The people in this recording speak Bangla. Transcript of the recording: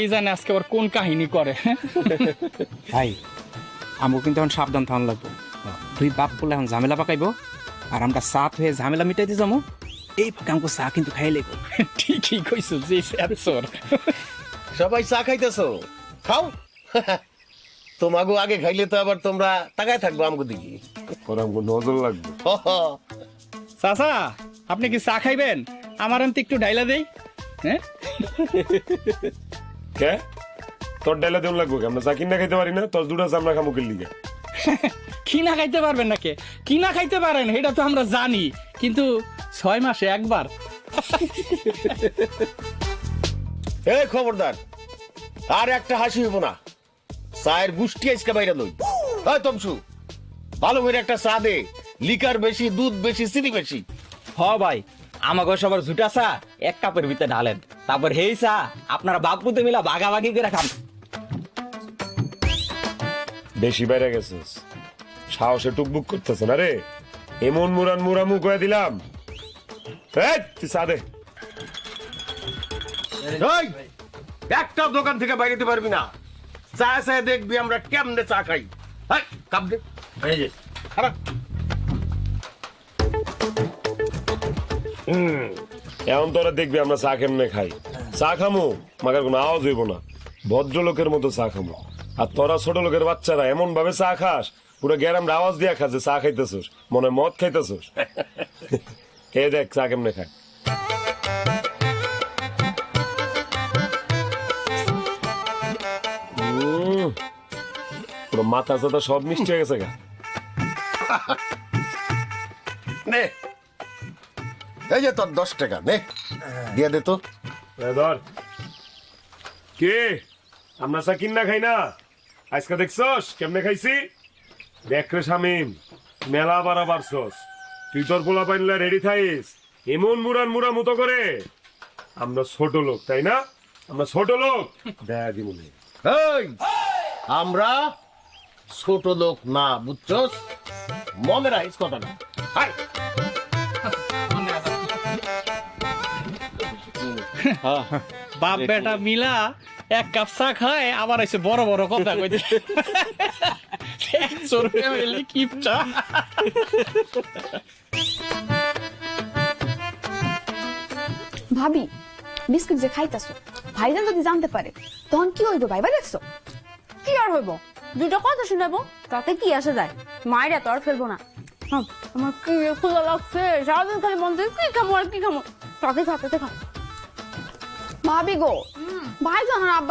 এই জানে আজকে আবার কোন কাহিনী করে। ভাই আমগো কিন্তু এখন সাবধান থাকুন লাগবো। দুই বাপ বলে এখন ঝামেলা পাকাইবো আর আমরা সাথ হয়ে ঝামেলা মিটাইতে যাবো। এই ফাঁকে আমাকে চা কিন্তু খাই লাগবো। ঠিকই কইছো যে স্যার। সবাই চা খাইতেছো, খাও। তোমাগো আগে খাইলে তো আবার তোমরা তাকায় থাকবো আমগো দিকে। আমগো নজর লাগবে। চাচা আপনি কি চা খাইবেন? আমার আনতে একটু ডাইলা দেই। হ্যাঁ কে তোর ডাইলা দেউন লাগবো কে? আমরা চা কিনা খাইতে পারি না, তোর দুটা চামড়া খামুকের লিগে। কিনা খাইতে পারবেন নাকি? কিনা খাইতে পারেন এটা তো আমরা জানি, কিন্তু 6 মাসে একবার। এ খবরদার, আর একটা হাসি হইব না। চায়ের গুষ্টি আজকে বাইরে লই। হয় তমসু, ভালো করে একটা চা দে। লিকার বেশি, দুধ বেশি, চিনি বেশি। হ ভাই, আমাকে সবার ঝুটা চা এক কাপের ভিতরে ঢালেন, তারপর হেই চা আপনারা বাপুতে মিলা ভাগাভাগি করে খান। বেশি বাইরে গেছিস, সাহসে টুকবুক করতেছে না রে। এমন মুরান মুরামু কয়ে দিলাম। এই, তুই চা দে। এই, একটা দোকান থেকে বাইরে দিতে পারবি না। চা চায় দেখবি আমরা কেমনে চা খাই। হাই, কাপ দে। এই যে, খারাপ। এখন তোরা দেখবি আমরা চা কেমনে খাই। চা খামু মাগার কোনো আওয়াজ হইব না, ভদ্রলোকের মতো চা খামু। আর তোরা ছোট লোকের বাচ্চারা এমন ভাবে চা খাস, পুরো গ্যারাম আওয়াজ দিয়া খাস যে চা খাইতেছস, মনে হয় মদ খাইতেছস। এ দেখ চা কেমনে খায়। পুরো মাথা চাথা সব মিষ্টি হয়ে গেছে গা। নে, এই যে তোর 10 টাকা, নে দিয়ে দে তো। ধর কে, আমরা চা কিনা খাই না। আজকে দেখছস কেমনে খাইছি? দেখ রে শামিম, মেলা বাড়া বাড়ছস। তুই তোর পোলা পাইনলা রেডি থাইস এমন মুরান মুরা মতো করে। আমরা ছোট লোক তাই না? আমরা ছোট লোক দেখা দিব না। এই, আমরা ছোট লোক না, বুঝছস? মনে রাখিস কথাটা। হাই, বাপ বেটা মিলা এক কাপ চা খায়, আবার এসে বড় বড় কথা কইতে। কিপটা। ভাবি বিস্কুট যে খাইতাছো, ভাইজান যদি জানতে পারে তখন কি হইব ভাইবা দেখছো? কি আর হইব, দুটো কথা শুনাবো, তাতে কি আসে যায়। মায়ের এত আর ফেলবো না। আমার কি ক্ষুধা লাগছে, সারাদিন খালি বন্ধ কি খামো আর কি খামো। তাতে খা, তাতে খা। ভাবি গো, ভাইজান আর আব্বা